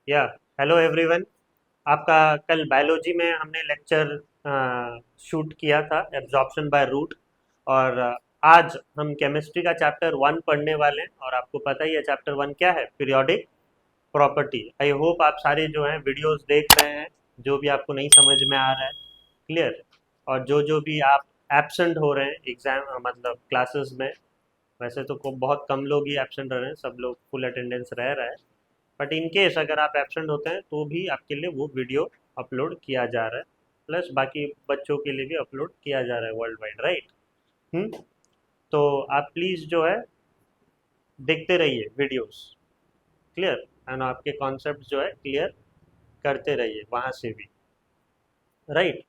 या hello everyone. आपका कल बायोलॉजी में हमने लेक्चर शूट किया था एब्जॉर्प्शन बाय रूट। और आज हम केमिस्ट्री का चैप्टर 1 पढ़ने वाले हैं और आपको पता ही है चैप्टर 1 क्या है, पीरियोडिक प्रॉपर्टी। आई होप आप सारे जो हैं वीडियोस देख रहे हैं, जो भी आपको नहीं समझ में आ रहा है क्लियर। और जो जो भी आप एब्सेंट हो रहे हैं एग्जाम मतलब क्लासेस में, वैसे तो बहुत कम लोग ही एब्सेंट रह रहे हैं, सब लोग फुल अटेंडेंस रह रहा है। बट इन केस अगर आप एब्सेंट होते हैं तो भी आपके लिए वो वीडियो अपलोड किया जा रहा है, प्लस बाकी बच्चों के लिए भी अपलोड किया जा रहा है वर्ल्ड वाइड, राइट। तो आप प्लीज़ जो है देखते रहिए वीडियोस, क्लियर। एंड आपके कॉन्सेप्ट जो है क्लियर करते रहिए वहाँ से भी, राइट।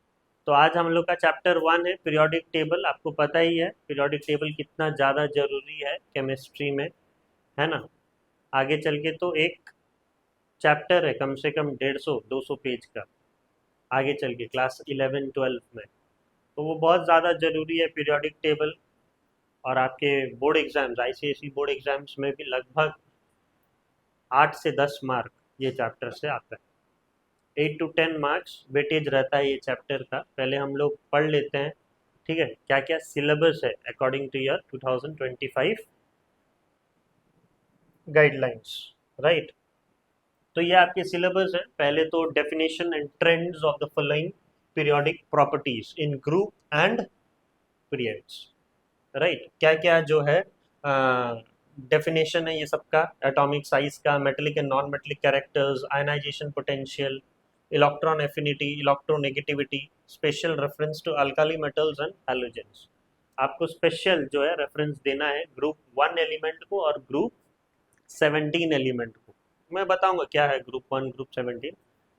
तो आज हम लोग का चैप्टर 1 है पीरियोडिक टेबल। आपको पता ही है पीरियोडिक टेबल कितना ज़्यादा जरूरी है केमिस्ट्री में, है ना। आगे चल के तो एक चैप्टर है कम से कम 150-200 पेज का, आगे चल के क्लास 11-12 में। तो वो बहुत ज़्यादा ज़रूरी है पीरियोडिक टेबल। और आपके board exams, ICSE board exams में भी लगभग 8 से 10 मार्क ये चैप्टर से आता है। 8 to 10 मार्क्स वेटेज रहता है ये चैप्टर का। पहले हम लोग पढ़ लेते हैं, ठीक है, क्या क्या सिलेबस है according to year 2025 guidelines, right. तो ये आपके सिलेबस है। पहले तो definition and trends of the following periodic properties in group and periods, right. क्या क्या जो है डेफिनेशन है ये सबका, एटॉमिक साइज का, metallic and non metallic characters, ionization potential, electron affinity, electronegativity, special reference to alkali metals and halogens. आपको special जो है रेफरेंस देना है ग्रुप 1 एलिमेंट को और ग्रुप 17 एलिमेंट को। मैं बताऊंगा क्या है ग्रुप 1 ग्रुप 17,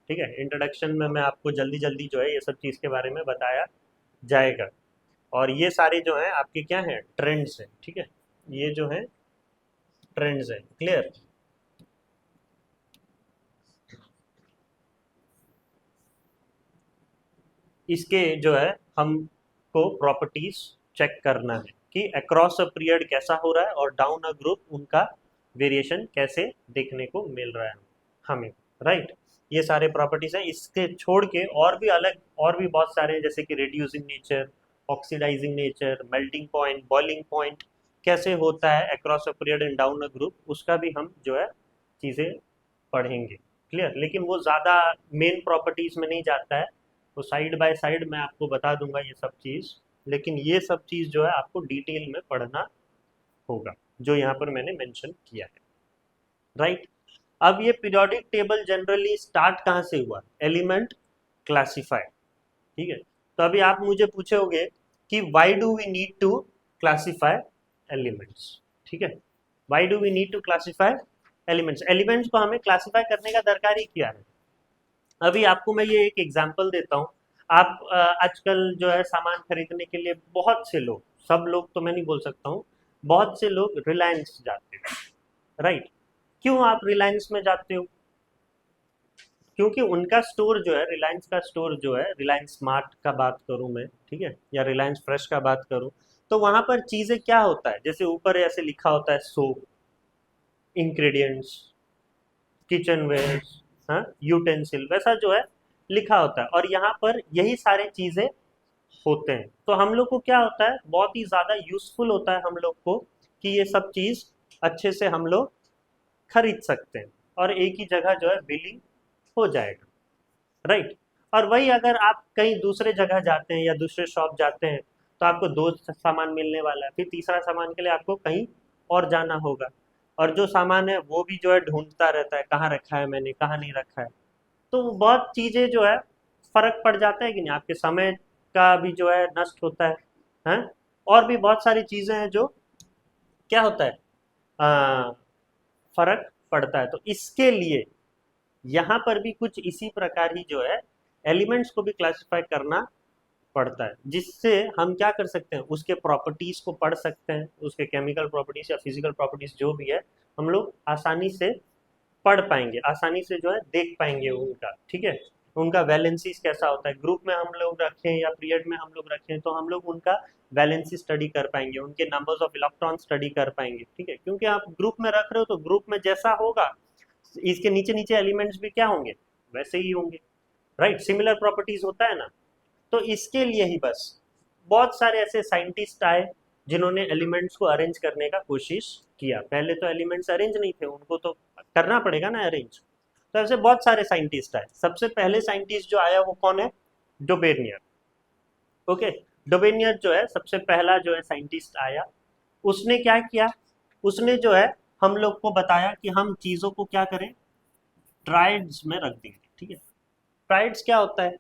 ठीक है। इंट्रोडक्शन में मैं आपको जल्दी जल्दी जो है ये सब चीज़ के बारे में बताया जाएगा। और ये सारे जो हैं आपके क्या हैं, ट्रेंड्स हैं, ठीक है। ये जो है ट्रेंड्स हैं, क्लियर। इसके जो है हमको प्रॉपर्टीज चेक करना है कि अक्रॉस अ पीरियड कैसा हो रहा है और डाउन अ ग्रुप उनका वेरिएशन कैसे देखने को मिल रहा है हमें, राइट। ये सारे प्रॉपर्टीज हैं। इसके छोड़ के और भी अलग और भी बहुत सारे हैं, जैसे कि reducing nature, oxidizing nature, melting point, boiling point कैसे होता है across a period and down a group, उसका भी हम जो है चीज़ें पढ़ेंगे, क्लियर। लेकिन वो ज़्यादा मेन प्रॉपर्टीज में नहीं जाता है, तो साइड बाय साइड मैं आपको बता दूंगा ये सब चीज़। लेकिन ये सब चीज़ जो है आपको डिटेल में पढ़ना होगा, जो यहाँ पर मैंने मेंशन किया है, राइट। अब ये पीरियोडिक टेबल जनरली स्टार्ट कहाँ से हुआ, एलिमेंट क्लासिफाई, ठीक है। तो अभी आप मुझे पूछोगे कि why do we need to classify elements, ठीक है। Why do we need to classify elements, elements को हमें क्लासिफाई करने का दरकार ही क्या है। अभी आपको मैं ये एक एग्जांपल देता हूँ। आप आजकल जो है सामान खरीदने के लिए बहुत से लोग, सब लोग तो मैं नहीं बोल सकता हूँ, बहुत से लोग रिलायंस जाते हैं, राइट। क्यों आप रिलायंस में जाते हो, क्योंकि उनका स्टोर जो है, रिलायंस का स्टोर जो है, रिलायंस स्मार्ट का बात करूं मैं, ठीक है, या रिलायंस फ्रेश का बात करूं, तो वहां पर चीजें क्या होता है, जैसे ऊपर ऐसे लिखा होता है सोप, इंग्रेडिएंट्स, किचन वेयर, हाँ, यूटेंसिल, वैसा जो है लिखा होता है। और यहाँ पर यही सारी चीजें होते हैं। तो हम लोग को क्या होता है, बहुत ही ज्यादा यूजफुल होता है हम लोग को कि ये सब चीज अच्छे से हम लोग खरीद सकते हैं और एक ही जगह जो है बिलिंग हो जाएगा, राइट। और वही अगर आप कहीं दूसरे जगह जाते हैं या दूसरे शॉप जाते हैं, तो आपको दो सामान मिलने वाला है, फिर तीसरा सामान के लिए आपको कहीं और जाना होगा। और जो सामान है वो भी जो है ढूंढता रहता है, कहाँ रखा है मैंने, कहाँ नहीं रखा है। तो बहुत चीज़ें जो है फर्क पड़ जाता है कि नहीं, आपके समय का भी जो है नष्ट होता है। और भी बहुत सारी चीज़ें हैं जो क्या होता है, आ, फर्क पड़ता है। तो इसके लिए यहाँ पर भी कुछ इसी प्रकार ही जो है एलिमेंट्स को भी क्लासिफाई करना पड़ता है, जिससे हम क्या कर सकते हैं, उसके प्रॉपर्टीज को पढ़ सकते हैं, उसके केमिकल प्रॉपर्टीज या फिजिकल प्रॉपर्टीज जो भी है हम लोग आसानी से पढ़ पाएंगे, आसानी से जो है देख पाएंगे उनका, ठीक है। उनका वैलेंसीज कैसा होता है, ग्रुप में हम लोग रखें या पीरियड में हम लोग रखें, तो हम लोग उनका वैलेंसी स्टडी कर पाएंगे, उनके नंबर्स ऑफ इलेक्ट्रॉन स्टडी कर पाएंगे, ठीक है। क्योंकि आप ग्रुप में रख रहे हो तो ग्रुप में जैसा होगा इसके नीचे नीचे एलिमेंट्स भी क्या होंगे, वैसे ही होंगे, राइट, सिमिलर प्रॉपर्टीज होता है ना। तो इसके लिए ही बस बहुत सारे ऐसे साइंटिस्ट आए जिन्होंने एलिमेंट्स को अरेंज करने का कोशिश किया। पहले तो एलिमेंट्स अरेंज नहीं थे, उनको तो करना पड़ेगा ना अरेंज। तो ऐसे बहुत सारे साइंटिस्ट आए। सबसे पहले साइंटिस्ट जो आया वो कौन है, डोबेनियर। ओके, डोबेनियर जो है सबसे पहला जो है साइंटिस्ट आया। उसने क्या किया, उसने जो है हम लोग को बताया कि हम चीजों को क्या करें, ट्राइड्स में रख देंगे। ठीक है, ट्राइड्स क्या होता है,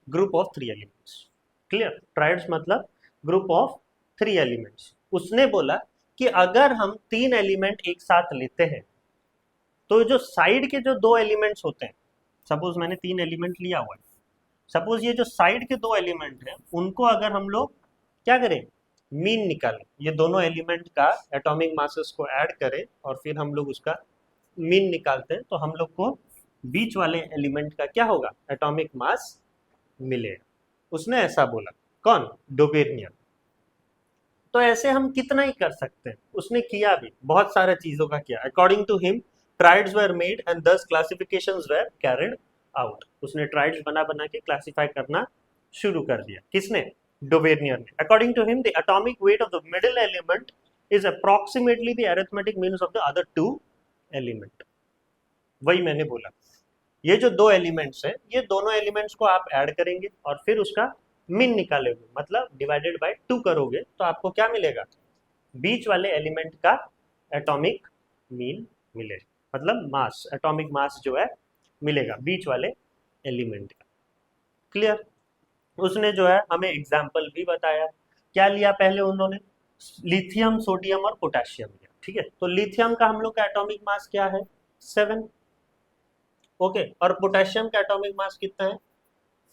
group of 3 elements. Clear, triads मतलब ग्रुप ऑफ 3 एलिमेंट्स। उसने बोला कि अगर हम 3 एलिमेंट एक साथ लेते हैं तो जो साइड के जो 2 एलिमेंट्स होते हैं, सपोज मैंने 3 एलिमेंट लिया हुआ है, सपोज ये जो साइड के 2 एलिमेंट हैं उनको अगर हम लोग क्या करें, मीन निकालें, ये दोनों एलिमेंट का एटॉमिक मासेस को ऐड करें और फिर हम लोग उसका मीन निकालते हैं, तो हम लोग को बीच वाले एलिमेंट का क्या होगा, एटॉमिक मास मिलेगा। उसने ऐसा बोला, कौन, डोबेनियर। तो ऐसे हम कितना ही कर सकते हैं, उसने किया भी, बहुत सारे चीजों का किया। According to him triads were made and 10 classifications were carried out. उसने ट्राइड्स बना बना के क्लासिफाई करना शुरू कर दिया, किसने, डोबेनियर ने। According to him the atomic weight of the middle element is approximately the arithmetic means of the other 2 element. वही मैंने बोला, ये जो 2 एलिमेंट्स है, ये दोनों एलिमेंट्स को आप ऐड करेंगे और फिर उसका मीन निकालोगे, मतलब डिवाइडेड बाय 2 करोगे, तो आपको क्या मिलेगा, बीच वाले एलिमेंट का एटॉमिक मीन मिलेगा, मतलब मास, एटॉमिक मास जो है मिलेगा बीच वाले एलिमेंट का। क्लियर। उसने जो है हमें एग्जाम्पल भी बताया। क्या लिया पहले उन्होंने, लिथियम, सोडियम और पोटेशियम लिया। ठीक है, तो लिथियम का हम लोग का एटॉमिक मास क्या है, 7। ओके, और पोटेशियम का एटॉमिक मास कितना है,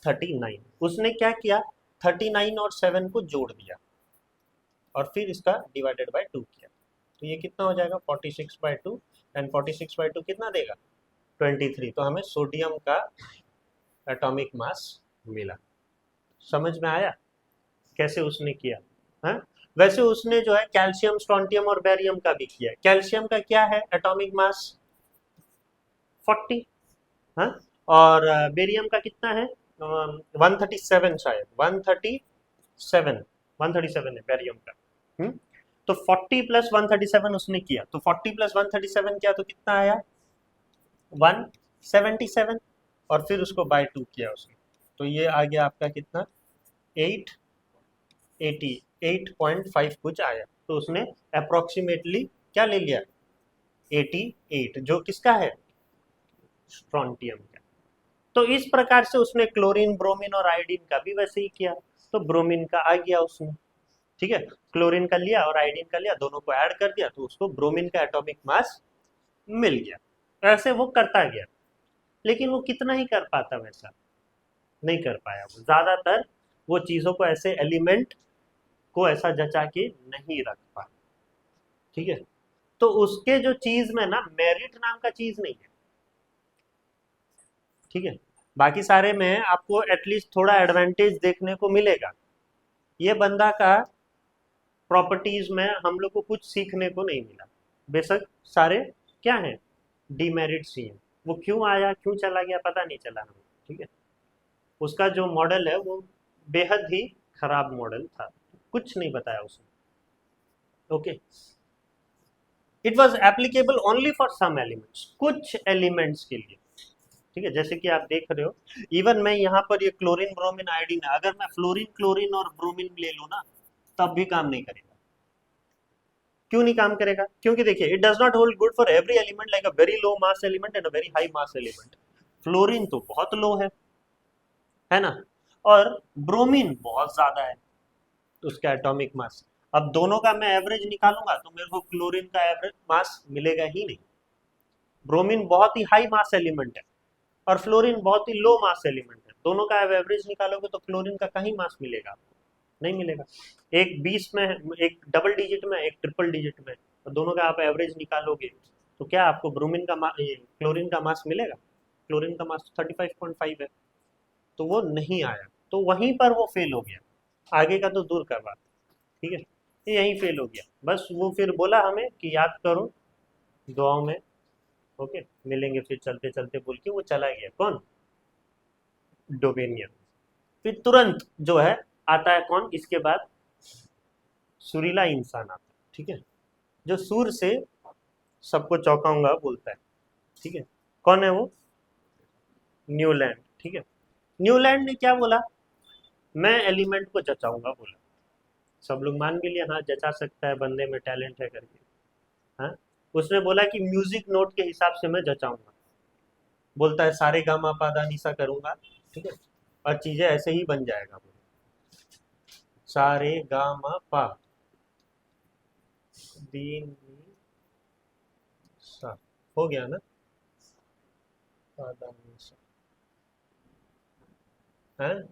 39। उसने क्या किया, 39 और 7 को जोड़ दिया और फिर इसका डिवाइडेड बाय 2 किया, तो ये कितना हो जाएगा, 46/2, एंड 46/2 कितना देगा, 23। तो हमें सोडियम का एटॉमिक मास मिला। समझ में आया कैसे उसने किया, है? वैसे उसने जो है कैल्शियम, स्ट्रोंटियम और बेरियम का भी किया। कैल्शियम का क्या है एटॉमिक मास, 40, हाँ? और बेरियम का कितना है, 137 शायद, 137 है बेरियम का। तो 40 + 137 उसने किया, तो 40 + 137 किया तो कितना आया, 177, और फिर उसको बाय 2 किया उसने, तो ये आ गया आपका कितना, 888.5 कुछ आया। तो उसने अप्रोक्सीमेटली क्या ले लिया, 88, जो किसका है, स्ट्रोंटियम का। तो इस प्रकार से उसने क्लोरीन, ब्रोमीन और आयोडीन का भी वैसे ही किया। तो ब्रोमीन का आ गया उसमें, ठीक है, क्लोरीन का लिया और आयोडीन का लिया, दोनों को ऐड कर दिया, तो उसको ब्रोमीन का एटॉमिक मास मिल गया। ऐसे वो करता गया, लेकिन वो कितना ही कर पाता, वैसा नहीं कर पाया। वो ज्यादातर वो चीजों को ऐसे एलिमेंट को ऐसा जचा के नहीं रख पाया। ठीक है, तो उसके जो चीज में ना मेरिट नाम का चीज नहीं है। ठीक है, बाकी सारे में आपको एटलीस्ट थोड़ा एडवांटेज देखने को मिलेगा। ये बंदा का प्रॉपर्टीज में हम लोग को कुछ सीखने को नहीं मिला। बेशक सारे क्या हैं, डीमेरिट्स ही हैं। वो क्यों आया, क्यों चला गया, पता नहीं चला हमें। ठीक है, उसका जो मॉडल है वो बेहद ही खराब मॉडल था, कुछ नहीं बताया उसने। Okay, it was applicable only for some elements, कुछ एलिमेंट्स के लिए। ठीक है, जैसे कि आप देख रहे हो, इवन मैं यहाँ पर ये क्लोरीन, ब्रोमीन, आयोडीन है, अगर मैं फ्लोरीन, क्लोरीन और ब्रोमीन ले लूँ ना, तब भी काम नहीं करेगा। क्यों नहीं काम करेगा, क्योंकि देखिए, it does not hold good for every element, like a very low mass element and a very high mass element. Fluorine तो बहुत लो है ना, और ब्रोमीन बहुत ज्यादा है, तो उसका एटॉमिक मास। अब दोनों का मैं एवरेज निकालूंगा तो मेरे को क्लोरीन का एवरेज मास मिलेगा ही नहीं। ब्रोमीन बहुत ही हाई मास एलिमेंट है और फ्लोरीन बहुत ही लो मास एलिमेंट है, दोनों का एवरेज निकालोगे तो क्लोरीन का कहीं मास मिलेगा आपको, नहीं मिलेगा। एक 20 में, एक डबल डिजिट में, एक ट्रिपल डिजिट में, तो दोनों का आप एवरेज निकालोगे तो क्या आपको ब्रोमीन का क्लोरीन का मास मिलेगा, क्लोरीन का मास 35.5 है, तो वो नहीं आया, तो वहीं पर वो फेल हो गया। आगे का तो दूर कर बात, ठीक है, ये यहीं फेल हो गया। बस वो फिर बोला हमें कि याद करो दुआओं में, ओके, मिलेंगे फिर चलते चलते बोल के वो चला गया। कौन? डोबेनिया। फिर तुरंत जो है आता है कौन इसके बाद? सुरीला इंसान आता है, ठीक है, जो सुर से सबको चौंकाऊंगा बोलता है, ठीक है। कौन है वो? न्यूलैंड, ठीक है। न्यूलैंड ने क्या बोला? मैं एलिमेंट को जचाऊंगा बोला। सब लोग मान भी लिया, हाँ जचा सकता है, बंदे में टैलेंट है करके। हाँ, उसने बोला कि म्यूजिक नोट के हिसाब से मैं जचाऊंगा। बोलता है सारे गामा पा धा नी सा करूंगा, ठीक है, और चीजें ऐसे ही बन जाएगा। सारे गामा पा दी नी सा, हो गया ना? पा धा नी सा, है?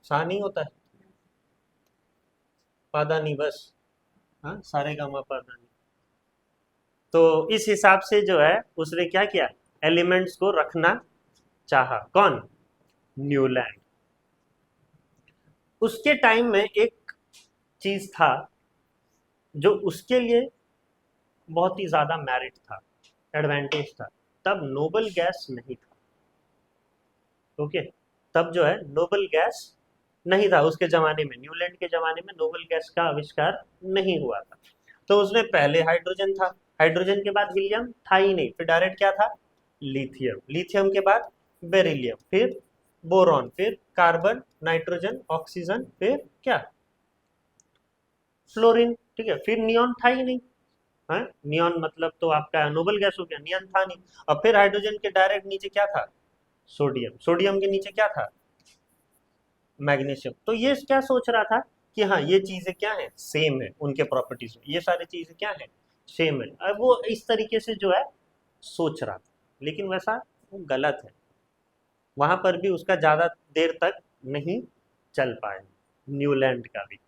सा नहीं होता है, पा धा नी बस। हाँ, सारे गामा पा धा नी। तो इस हिसाब से जो है उसने क्या किया? एलिमेंट्स को रखना चाहा। कौन? न्यूलैंड। उसके टाइम में एक चीज था जो उसके लिए बहुत ही ज्यादा मेरिट था, एडवांटेज था। तब नोबल गैस नहीं था। ओके, तब जो है नोबल गैस नहीं था उसके जमाने में। न्यूलैंड के जमाने में नोबल गैस का आविष्कार नहीं हुआ था। तो उसने पहले हाइड्रोजन था, हाइड्रोजन के बाद हीलियम था ही नहीं, फिर डायरेक्ट क्या था? लिथियम, लिथियम के बाद बेरिलियम, फिर बोरॉन, फिर कार्बन, नाइट्रोजन, ऑक्सीजन, फिर क्या? फ्लोरीन, ठीक है। फिर नियॉन था ही नहीं है। नियॉन मतलब तो आपका नोबल गैस हो गया, नियॉन था नहीं। और फिर हाइड्रोजन के डायरेक्ट नीचे क्या था? सोडियम, सोडियम के नीचे क्या था? मैग्नीशियम। तो ये क्या सोच रहा था कि हाँ ये चीजें क्या है? सेम है उनके प्रॉपर्टीज में, ये सारी चीजें क्या है? सेम है। अब वो इस तरीके से जो है सोच रहा था, लेकिन वैसा वो गलत है। वहां पर भी उसका ज्यादा देर तक नहीं चल पाया न्यूलैंड का भी।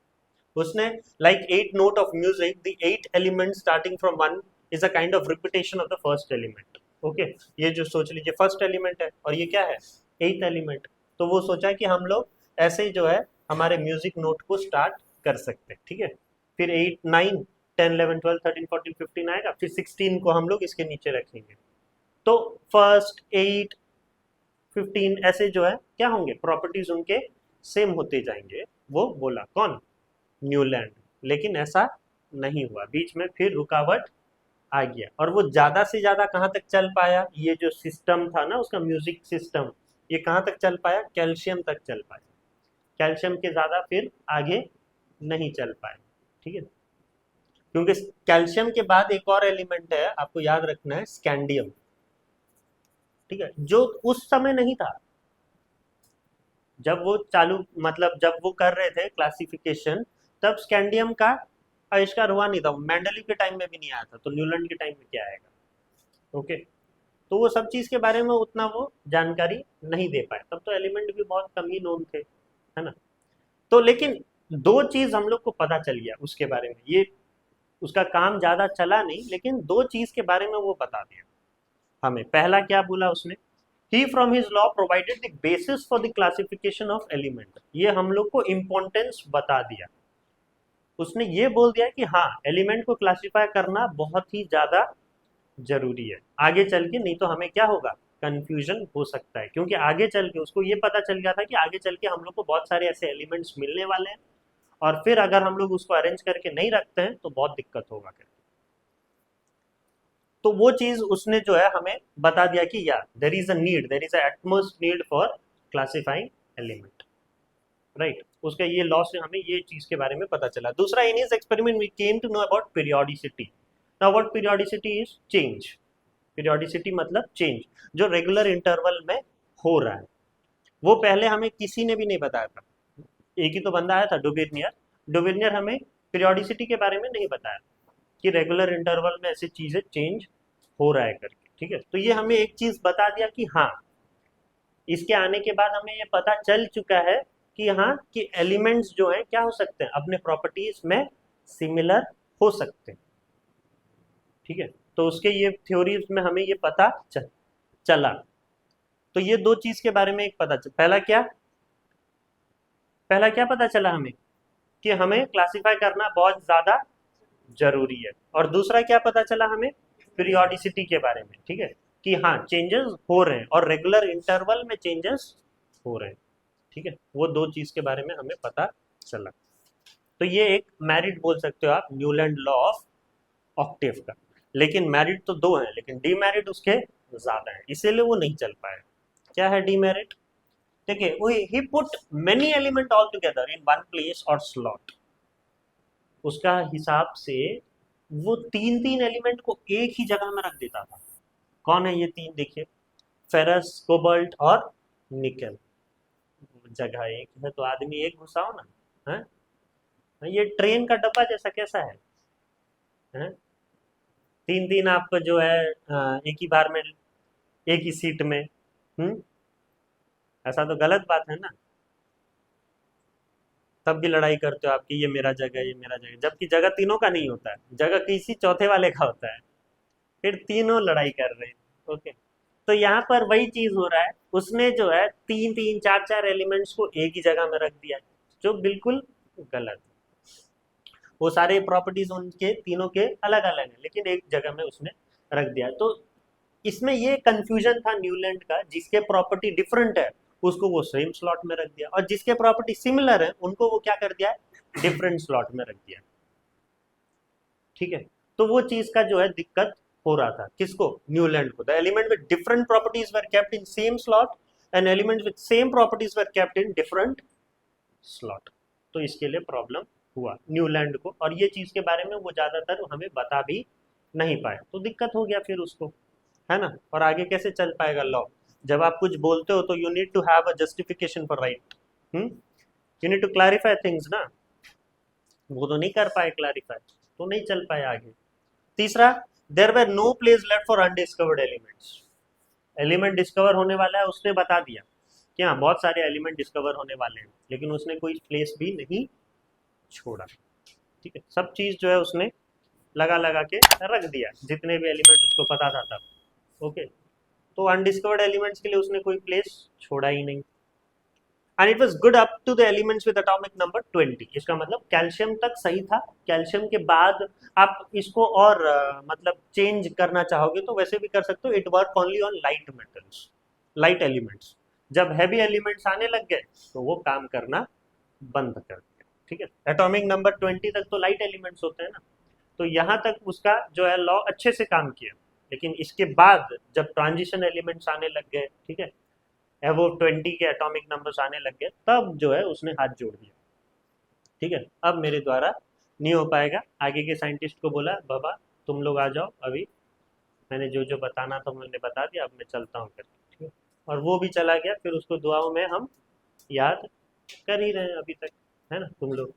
उसने like 8 note of music, the 8 element starting from 1 is a kind of repetition of the first element. Okay, ये जो सोच लीजिए फर्स्ट एलिमेंट है और ये क्या है? 8th element. तो वो सोचा कि हम लोग ऐसे ही जो है हमारे म्यूजिक नोट को स्टार्ट कर सकते हैं, ठीक है। फिर 8 9 10 11 12 13 14 15 आएगा, फिर 16 को हम लोग इसके नीचे रखेंगे। तो फर्स्ट 8 15 ऐसे जो है क्या होंगे? प्रॉपर्टीज उनके सेम होते जाएंगे। वो बोला कौन? न्यूलैंड। लेकिन ऐसा नहीं हुआ, बीच में फिर रुकावट आ गया। और वो ज्यादा से ज्यादा कहाँ तक चल पाया? ये जो सिस्टम था ना उसका, म्यूजिक सिस्टम, ये कहाँ तक चल पाया? कैल्शियम तक चल पाया। कैल्शियम के ज्यादा फिर आगे नहीं चल पाए, ठीक है। क्योंकि कैल्शियम के बाद एक और एलिमेंट है, आपको याद रखना है, स्कैंडियम, ठीक है, जो उस समय नहीं था जब वो चालू, मतलब जब वो कर रहे थे क्लासिफिकेशन, तब स्कैंडियम का आविष्कार हुआ नहीं था। मेंडली के टाइम में भी नहीं आया था, तो न्यूलैंड के टाइम में क्या आएगा? ओके, तो वो सब चीज के बारे में उतना वो जानकारी नहीं दे पाए। तब तो एलिमेंट भी बहुत कम ही नोन थे, है ना। तो लेकिन दो चीज हम लोग को पता चल गया उसके बारे में। ये उसका काम ज्यादा चला नहीं, लेकिन दो चीज के बारे में वो बता दिया हमें। पहला क्या बोला उसने? He from his law provided the basis for the classification of element. ये हम लोग को इम्पोर्टेंस बता दिया। उसने ये बोल दिया कि हाँ एलिमेंट को क्लासिफाई करना बहुत ही ज्यादा जरूरी है। आगे चल के नहीं तो हमें क्या होगा? कंफ्यूजन हो सकता है, क्योंकि आगे चल के उसको ये पता चल गया था कि आगे चल के हम लोग को बहुत सारे ऐसे एलिमेंट्स मिलने वाले हैं, और फिर अगर हम लोग उसको अरेंज करके नहीं रखते हैं तो बहुत दिक्कत होगा। तो वो चीज उसने जो है हमें बता दिया कि या there is a need, there is a utmost need for classifying element, right. उसके ये लॉ से हमें ये चीज के बारे में पता चला। दूसरा, in his experiment we came to know about periodicity. Now what periodicity is? Change. Periodicity मतलब चेंज, जो रेगुलर इंटरवल में हो रहा है। वो पहले हमें किसी ने भी नहीं बताया था। एक ही तो बंदा आया था, डुबिर्नियर। डुबिर्नियर हमें पीरियोडिसिटी के बारे में नहीं बताया कि रेगुलर इंटरवल में ऐसी चीजें चेंज हो रहा है करके, ठीक है। तो ये हमें एक चीज बता दिया कि हाँ, इसके आने के बाद हमें ये पता चल चुका है कि हाँ कि एलिमेंट्स जो हैं क्या हो सकते हैं? अपने प्रॉपर्टीज में सिमिलर हो सकते हैं, ठीक है। तो उसके ये थ्योरीज में हमें ये पता चला। तो ये दो चीज के बारे में एक पता चला। पहला क्या पता चला हमें? कि हमें क्लासिफाई करना बहुत ज्यादा जरूरी है। और दूसरा क्या पता चला हमें? पीरियोडिसिटी के बारे में, ठीक है, कि हाँ चेंजेस हो रहे हैं और रेगुलर इंटरवल में चेंजेस हो रहे हैं, ठीक है, वो दो चीज के बारे में हमें पता चला। तो ये एक मेरिट बोल सकते हो आप न्यूलैंड लॉ ऑफ ऑक्टेव का। लेकिन मेरिट तो दो हैं, लेकिन डीमेरिट उसके ज्यादा है, इसीलिए वो नहीं चल पाया। क्या है डीमेरिट? देखिए, वो he put many element all together in one place और स्लॉट। उसका हिसाब से वो तीन तीन एलिमेंट को एक ही जगह में रख देता था। कौन है ये तीन? देखिए, फेरस, कोबाल्ट और निकल। जगह एक है तो आदमी एक घुसाओ ना, है? ये ट्रेन का डब्बा जैसा कैसा है, हैं? तीन तीन आप जो है एक ही बार में, एक ही सीट में, हम्म, ऐसा तो गलत बात है ना। तब भी लड़ाई करते हो आप कि ये मेरा जगह, ये मेरा जगह, जबकि जगह तीनों का नहीं होता है, जगह किसी चौथे वाले का होता है, फिर तीनों लड़ाई कर रहे हैं। ओके, तो यहाँ पर वही चीज हो रहा है, उसने जो है तीन तीन चार चार एलिमेंट्स को एक ही जगह में रख दिया, जो बिल्कुल गलत है। वो सारे प्रॉपर्टीज उनके तीनों के अलग अलग हैं, लेकिन एक जगह में उसने रख दिया। तो इसमें ये कंफ्यूजन था न्यूलैंड का, जिसके प्रॉपर्टी डिफरेंट है उसको वो सेम स्लॉट में रख दिया, और जिसके प्रॉपर्टी सिमिलर है उनको वो क्या कर दिया, डिफरेंट स्लॉट में रख दिया, ठीक है। तो वो चीज का जो है दिक्कत हो रहा था किसको? न्यूलैंड को। The element with different properties were kept in same slot and element with same properties were kept in different slot. तो इसके लिए प्रॉब्लम हुआ न्यूलैंड को, और ये चीज के बारे में वो ज्यादातर हमें बता भी नहीं पाए, तो दिक्कत हो गया फिर उसको, है ना। और आगे कैसे चल पाएगा लॉ? जब आप कुछ बोलते हो तो you need to have a justification for right, you need to clarify things ना। वो तो नहीं कर पाए क्लैरिफाई, तो नहीं चल पाए आगे। तीसरा, there were no place left for undiscovered elements. Element discover होने वाला है, उसने बता दिया कि हाँ बहुत सारे एलिमेंट डिस्कवर होने वाले हैं, लेकिन उसने कोई प्लेस भी नहीं छोड़ा, ठीक है। सब चीज जो है उसने लगा लगा के रख दिया, जितने भी एलिमेंट उसको पता था तब। ओके, तो अनडिस्कवर्ड एलिमेंट्स के लिए उसने कोई प्लेस छोड़ा ही नहीं। And it was good up to the elements with atomic number 20। इसका मतलब कैल्शियम तक सही था, कैल्शियम के बाद आप इसको और मतलब चेंज करना चाहोगे तो वैसे भी कर सकते हो। It work only on light metals, light elements. जब हैवी एलिमेंट्स आने लग गए तो वो काम करना बंद कर दिया, ठीक है। एटॉमिक नंबर 20 तक तो लाइट एलिमेंट्स होते हैं ना, तो यहाँ तक उसका जो है लॉ अच्छे से काम किया। लेकिन इसके बाद जब ट्रांजिशन एलिमेंट्स आने लग गए, ठीक है, वो 20 के एटॉमिक नंबर्स आने लग गए, तब जो है उसने हाथ जोड़ दिया, ठीक है। अब मेरे द्वारा नहीं हो पाएगा। आगे के साइंटिस्ट को बोला, बाबा तुम लोग आ जाओ, अभी मैंने जो जो बताना था मैंने बता दिया, अब मैं चलता हूँ करके, ठीक है। और वो भी चला गया, फिर उसको दुआओं में हम याद कर ही रहे हैं अभी तक, है ना तुम लोग।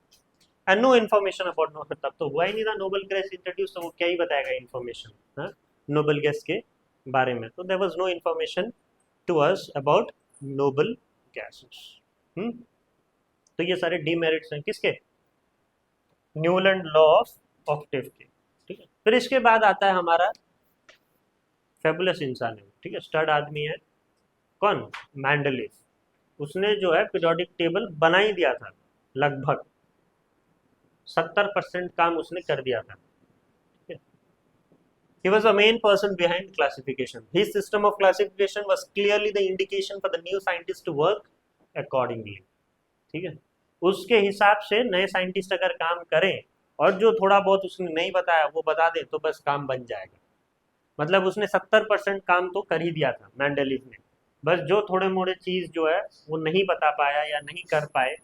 And no information about no, तब तो हुआ ही नहीं था नोबेल गैस इंट्रोड्यूस, तो वो क्या ही बताएगा इन्फॉर्मेशन नोबेल गैस के बारे में। तो there was no information to us about noble gases. तो ये सारे डीमेरिट्स हैं किसके? न्यूलैंड लॉ ऑफ ऑक्टेव के, ठीक है। फिर इसके बाद आता है हमारा फेबुलस इंसान है, ठीक है, स्टड आदमी है। कौन? मैंडलीफ। उसने जो है पीरियोडिक टेबल बना ही दिया था, लगभग 70% काम उसने कर दिया था। He was the main person behind classification. His system of classification was clearly the indication for the new scientists to work accordingly. ठीक है, उसके हिसाब से नए साइंटिस्ट अगर काम करें और जो थोड़ा बहुत उसने नहीं बताया वो बता दे तो बस काम बन जाएगा। मतलब उसने 70% काम तो कर ही दिया था मैंडलीफ ने, बस जो थोड़े मोड़े चीज जो है वो नहीं बता पाया या नहीं कर पाए,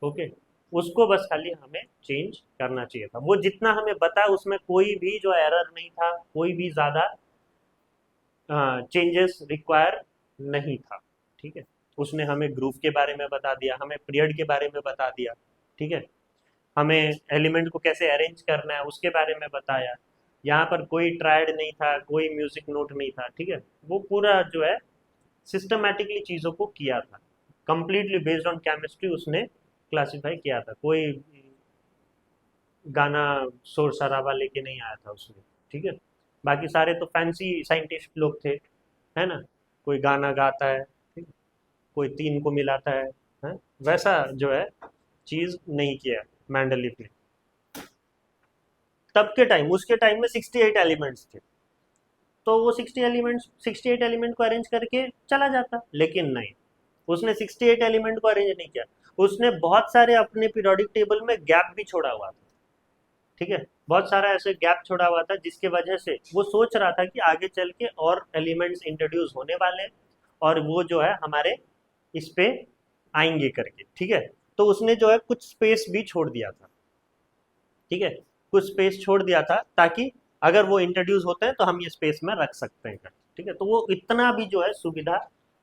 ओके, उसको बस खाली हमें चेंज करना चाहिए था। वो जितना हमें बता उसमें कोई भी जो एरर नहीं था, कोई भी ज्यादा चेंजेस रिक्वायर नहीं था, ठीक है। उसने हमें ग्रुप के बारे में बता दिया, हमें पीरियड के बारे में बता दिया, ठीक है, हमें एलिमेंट को कैसे अरेंज करना है उसके बारे में बताया। यहाँ पर कोई ट्रायड नहीं था, कोई म्यूजिक नोट नहीं था, ठीक है। वो पूरा जो है सिस्टमैटिकली चीज़ों को किया था, कंप्लीटली बेस्ड ऑन केमिस्ट्री उसने क्लासिफाई किया था। कोई गाना शोर शराबा लेके नहीं आया था उसमें, ठीक है। बाकी सारे तो फैंसी साइंटिस्ट लोग थे, है ना, कोई गाना गाता है, ठीक है? कोई तीन को मिलाता है? वैसा जो है चीज नहीं किया मैंडलीफ ने। तब के टाइम, उसके टाइम में 68 एलिमेंट्स थे, तो वो 68 एलिमेंट को अरेंज करके चला जाता, लेकिन नहीं, उसने 68 एलिमेंट को अरेंज नहीं किया, उसने बहुत सारे अपने पीरियोडिक टेबल में गैप भी छोड़ा हुआ था। ठीक है, बहुत सारा ऐसे गैप छोड़ा हुआ था जिसके वजह से वो सोच रहा था कि आगे चल के और एलिमेंट्स इंट्रोड्यूस होने वाले हैं और वो जो है हमारे इस पे आएंगे करके। ठीक है, तो उसने जो है कुछ स्पेस भी छोड़ दिया था। ठीक है, कुछ स्पेस छोड़ दिया था ताकि अगर वो इंट्रोड्यूस होते हैं तो हम ये स्पेस में रख सकते हैं। ठीक है, तो वो इतना भी जो है सुविधा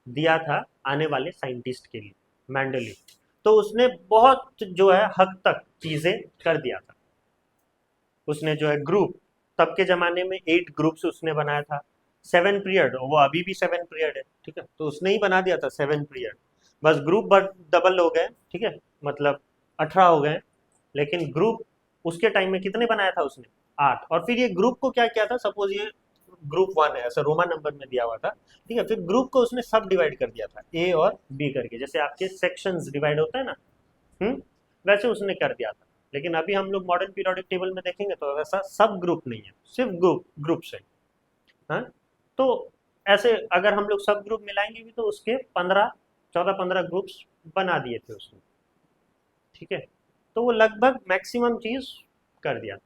दिया था आने वाले साइंटिस्ट के लिए, मेंडलीव। तो उसने बहुत जो है हद तक चीजें कर दिया था। उसने जो है ग्रुप, तब के जमाने में 8 ग्रुप्स उसने बनाया था, 7 पीरियड, वो अभी भी 7 पीरियड है। ठीक है, तो उसने ही बना दिया था 7 पीरियड, बस ग्रुप डबल हो गए। ठीक है, मतलब 18 हो गए, लेकिन ग्रुप उसके टाइम में कितने बनाया था उसने, 8। और फिर ये ग्रुप को क्या किया था, सपोज ये ग्रुप 1 है, ऐसा रोमन नंबर में दिया हुआ था। ठीक है, फिर ग्रुप को उसने सब डिवाइड कर दिया था, ए और बी करके, जैसे आपके सेक्शंस डिवाइड होता है ना, वैसे उसने कर दिया था। लेकिन अभी हम लोग मॉडर्न पीरियोडिक टेबल में देखेंगे तो वैसा सब ग्रुप नहीं है, सिर्फ ग्रुप्स है। हाँ, तो ऐसे अगर हम लोग सब ग्रुप मिलाएंगे भी तो उसके 14-15 ग्रुप्स बना दिए थे उसने। ठीक है, तो वो लगभग मैक्सिमम चीज कर दिया,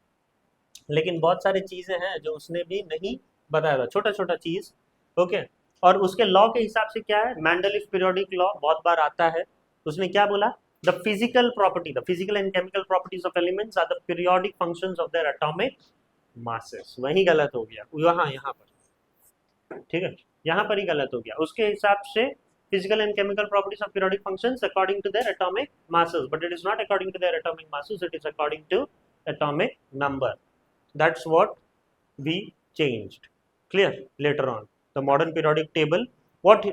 लेकिन बहुत सारी चीजें हैं जो उसने भी नहीं बताया था, छोटा छोटा चीज। ओके, और उसके लॉ के हिसाब से क्या है, मैंडलिफ पीरियोडिक लॉ बहुत बार आता है। उसने क्या बोला, the physical and chemical properties of elements are the periodic functions of their atomic masses. वही गलत हो गया, यहाँ पर। ठीक है, यहाँ पर ही गलत हो गया। उसके हिसाब से physical and chemical properties of periodic functions according to their atomic masses, but it is not according to their atomic masses, it is according to atomic number. That's what we changed. Clear? Later on, the modern periodic table, what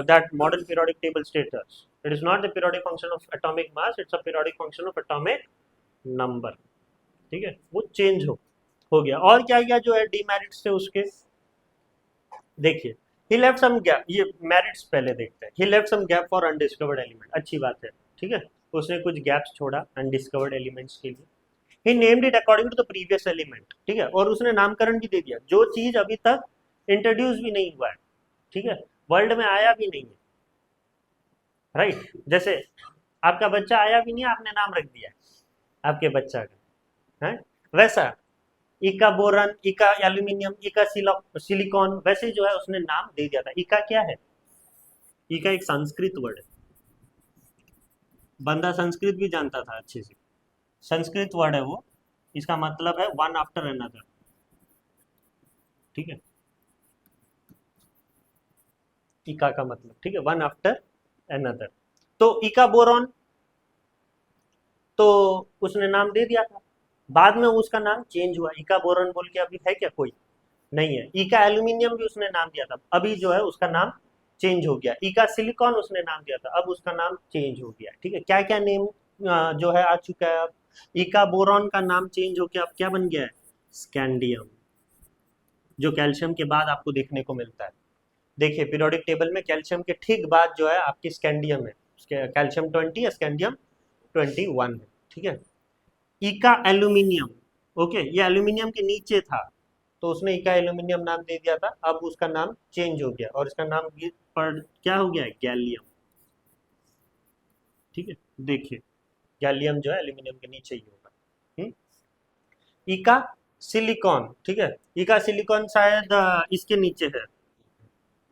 that modern periodic table states us, it is not the periodic function of atomic mass, it's a periodic function of atomic number. ठीक है, वो change हो गया। और क्या क्या जो है डीमेरिट्स थे उसके, देखिए, ही लेफ्ट सम गैप, ये मेरिट्स पहले देखते हैं। He left some gap for undiscovered element, अच्छी बात है। ठीक है, उसने कुछ गैप्स छोड़ा अनडिस्कवर्ड एलिमेंट्स के लिए। He named it according to the previous element. ठीक है, और उसने नामकरण भी दे दिया, जो चीज अभी तक इंट्रोड्यूस भी नहीं हुआ है। ठीक है, वर्ल्ड में आया भी नहीं है। राइट, जैसे आपका बच्चा आया भी नहीं, आपने नाम रख दिया आपके बच्चा का, है वैसा इका बोरन, इका एल्यूमिनियम, इका सिलिकॉन, वैसे जो है उसने नाम दे दिया था। इका क्या है, इका एक संस्कृत वर्ड है, बंदा संस्कृत भी जानता था अच्छे से, संस्कृत वर्ड है वो, इसका मतलब है वन आफ्टर अनदर। ठीक है, इका का मतलब, ठीक है, वन आफ्टर अनदर। तो इका बोरॉन, तो उसने नाम दे दिया था, बाद में उसका नाम चेंज हुआ, इका बोरॉन बोल के अभी है क्या कोई, नहीं है। इका एल्यूमिनियम भी उसने नाम दिया था, अभी जो है उसका नाम चेंज हो गया। इका सिलिकॉन उसने नाम दिया था, अब उसका नाम चेंज हो गया। ठीक है, क्या क्या नेम जो है आ चुका है अब। इका बोरॉन का नाम चेंज होकर अब क्या बन गया है, स्कैंडियम, जो कैल्शियम के बाद आपको देखने को मिलता है। देखिए पीरियोडिक टेबल में कैल्शियम के ठीक बाद जो है आपकी स्कैंडियम है, कैल्शियम 20 है, स्कैंडियम 21 है। ठीक है, इका एल्यूमिनियम, ओके, ये एल्यूमिनियम के नीचे था तो उसने इका एल्यूमिनियम नाम दे दिया था, अब उसका नाम चेंज हो गया और इसका नाम पर क्या हो गया है, गैलियम। ठीक है, देखिए गैलियम जो है एल्यूमिनियम के नीचे ही होगा। इका सिलिकॉन, ठीक है, इका सिलिकॉन शायद इसके नीचे है,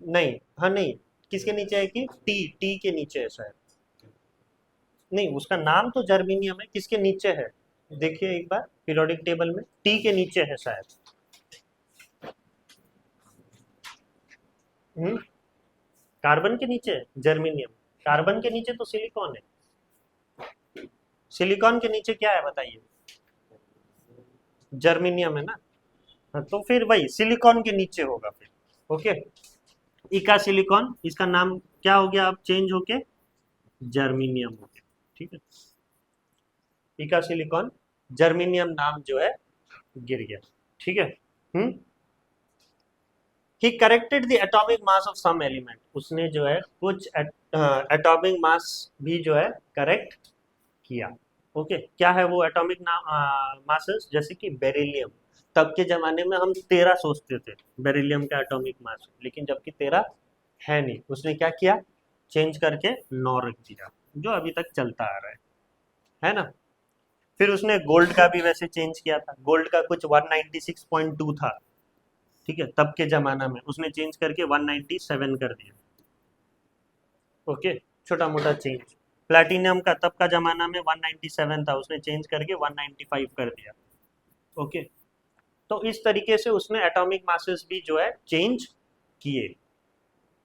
नहीं, हाँ नहीं, किसके नीचे है कि टी, टी के नीचे है शायद, नहीं उसका नाम तो जर्मीनियम है, किसके नीचे है देखिए एक बार पीरियोडिक टेबल में, टी के नीचे है शायद। कार्बन के नीचे जर्मीनियम, कार्बन के नीचे तो सिलिकॉन है, सिलिकॉन के नीचे क्या है बताइए, जर्मीनियम है ना। हाँ, तो फिर वही सिलिकॉन के नीचे होगा फिर। ओके, इका सिलिकॉन, इसका नाम क्या हो गया अब चेंज होके, जर्मीनियम हो गया। ठीक है, इका सिलिकॉन, जर्मीनियम नाम जो है गिर गया। ठीक है, he corrected the atomic mass of some element, उसने जो है कुछ एटॉमिक मास भी जो है करेक्ट किया। ओके, क्या है वो एटॉमिक मासेस, जैसे कि बेरिलियम, तब के ज़माने में हम 13 सोचते थे बेरिलियम का एटॉमिक मास, लेकिन जबकि 13 है नहीं, उसने क्या किया, चेंज करके 9 रख दिया, जो अभी तक चलता आ रहा है ना। फिर उसने गोल्ड का भी वैसे चेंज किया था, गोल्ड का कुछ 196.2 था, ठीक है, तब के ज़माना में उसने चेंज करके 197 कर दिया। ओके, छोटा मोटा चेंज। प्लैटिनम का तब का ज़माना में 197 था, उसने चेंज करके 195 कर दिया। ओके, तो इस तरीके से उसने एटॉमिक मासेस भी जो है चेंज किए,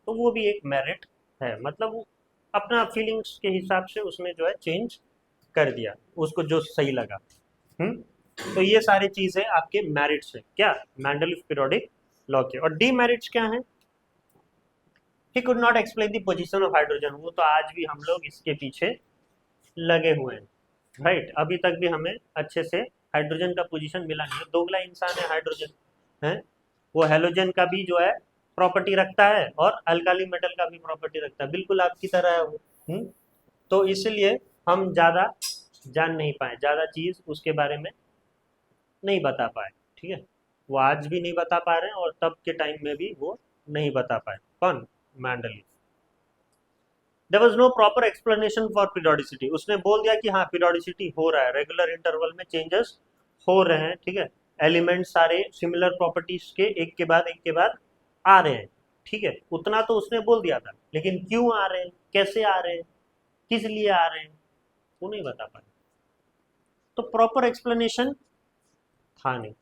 तो वो भी एक मेरिट है, मतलब वो अपना फीलिंग्स के हिसाब से उसने जो है चेंज कर दिया, उसको जो सही लगा। तो ये सारी चीजें आपके मेरिट्स है क्या, मैंडलीफ पीरियोडिक लॉ के। और डीमेरिट्स क्या है, he could not explain the position of hydrogen, वो तो आज भी हम लोग इसके पीछे लगे हुए हैं, राइट। अभी तक भी हमें अच्छे से हाइड्रोजन का पोजीशन मिला नहीं है, दोगला इंसान है हाइड्रोजन, है वो हेलोजन का भी जो है प्रॉपर्टी रखता है और अल्काली मेटल का भी प्रॉपर्टी रखता है, बिल्कुल आपकी तरह है वो। तो इसलिए हम ज़्यादा जान नहीं पाए, ज़्यादा चीज़ उसके बारे में नहीं बता पाए, ठीक है। वो आज भी नहीं बता पा रहे हैं और तब के टाइम में भी वो नहीं बता पाए। कौन, Mendeleev. There was no proper explanation for periodicity, उसने बोल दिया कि हाँ पीरियोडिसिटी हो रहा है, रेगुलर इंटरवल में चेंजेस हो रहे हैं, ठीक है, एलिमेंट सारे सिमिलर प्रॉपर्टीज के एक के बाद आ रहे हैं, ठीक है, उतना तो उसने बोल दिया था, लेकिन क्यों आ रहे हैं, कैसे आ रहे हैं, किस लिए आ रहे हैं, वो नहीं बता पाए, तो प्रॉपर एक्सप्लेनेशन था नहीं,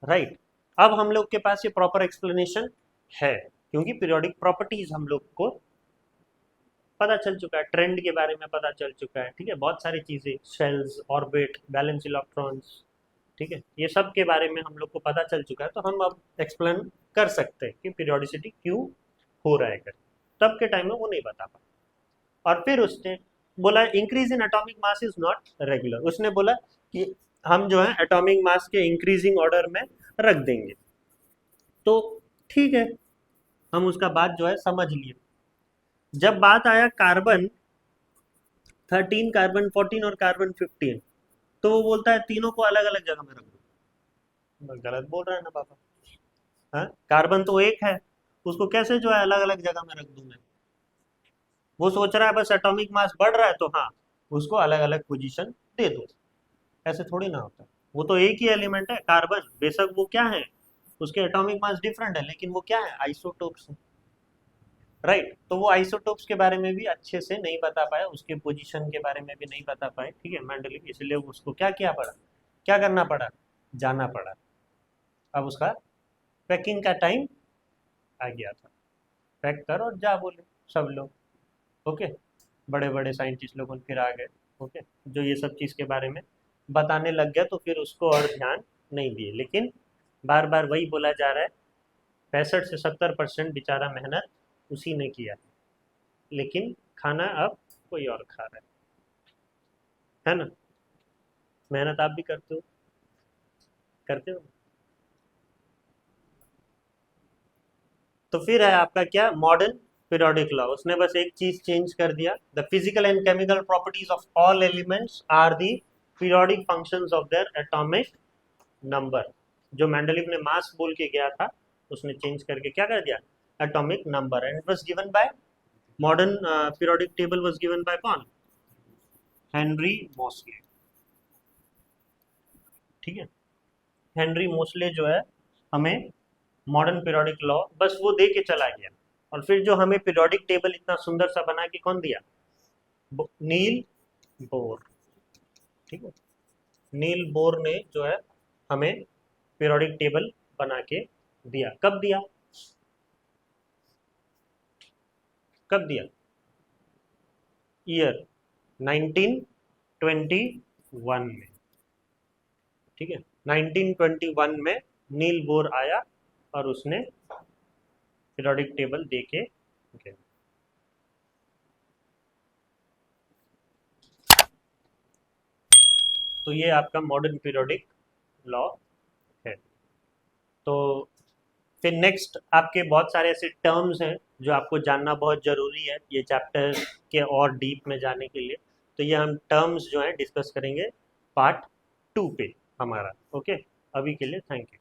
राइट। अब हम लोग के पास ये प्रॉपर एक्सप्लेनेशन है, क्योंकि पीरियोडिक प्रॉपर्टीज हम लोग को पता चल चुका है, ट्रेंड के बारे में पता चल चुका है, ठीक है, बहुत सारी चीज़ें, शेल्स, ऑर्बिट, बैलेंस इलेक्ट्रॉन्स, ठीक है, ये सब के बारे में हम लोग को पता चल चुका है, तो हम अब एक्सप्लेन कर सकते हैं कि पीरियोडिसिटी क्यों हो रहा है कर। तब के टाइम में वो नहीं बता पाया। और फिर उसने बोला increase in atomic mass is not regular, उसने बोला कि हम जो है एटॉमिक मास के इंक्रीजिंग ऑर्डर में रख देंगे, तो ठीक है, हम उसका बात जो है समझ लिए। जब बात आया कार्बन 13, कार्बन 14 और कार्बन 15, तो वो बोलता है तीनों को अलग अलग जगह में रख दो। गलत बोल रहा है ना पापा, हाँ, कार्बन तो एक है, उसको कैसे जो है अलग अलग जगह में रख दूं मैं। वो सोच रहा है बस एटॉमिक मास बढ़ रहा है तो हाँ उसको अलग अलग पोजीशन दे दो, ऐसे थोड़ी ना होता है। वो तो एक ही एलिमेंट है कार्बन, बेशक वो क्या है, उसके एटॉमिक मास डिफरेंट है, लेकिन वो क्या है, आइसोटोप्स है, राइट। तो वो आइसोटोप्स के बारे में भी अच्छे से नहीं बता पाया, उसके पोजीशन के बारे में भी नहीं बता पाए, ठीक है, मेंडलीव, इसलिए उसको क्या किया पड़ा, क्या करना पड़ा, जाना पड़ा। अब उसका पैकिंग का टाइम आ गया था, पैक कर और जा बोले सब लोग। ओके, बड़े बड़े साइंटिस्ट लोग फिर आ गए, ओके, जो ये सब चीज़ के बारे में बताने लग गया, तो फिर उसको और ध्यान नहीं दिए, लेकिन बार बार वही बोला जा रहा है, 65 से 70% बेचारा मेहनत उसी ने किया, लेकिन खाना अब कोई और खा रहा है ना। मेहनत आप भी करते हो, करते हो। तो फिर है आपका क्या, मॉडर्न पीरियोडिक लॉ, उसने बस एक चीज चेंज कर दिया, the physical and chemical properties of all elements are the periodic functions of their atomic number. जो मेंडलीव ने मास बोल के गया था, उसने चेंज करके क्या कर दिया, atomic number, and was given by modern periodic table was given by कौन, हेनरी मोसले, ठीक है। हेनरी मोसले जो है हमें मॉडर्न पीरियोडिक लॉ बस वो दे के चला गया, और फिर जो हमें पीरियोडिक टेबल इतना सुंदर सा बना के कौन दिया, नील बोर, ठीक है। नील बोर ने जो है हमें पीरियोडिक टेबल बना के दिया, कब दिया, कब दिया, ईयर 1921 में, ठीक है, 1921 में नील बोर आया और उसने पीरियोडिक टेबल दे के गया। तो ये आपका मॉडर्न पीरियोडिक लॉ है। तो फिर नेक्स्ट आपके बहुत सारे ऐसे टर्म्स हैं जो आपको जानना बहुत ज़रूरी है ये चैप्टर के और डीप में जाने के लिए, तो ये हम टर्म्स जो हैं डिस्कस करेंगे पार्ट 2 पे हमारा, ओके। अभी के लिए थैंक यू।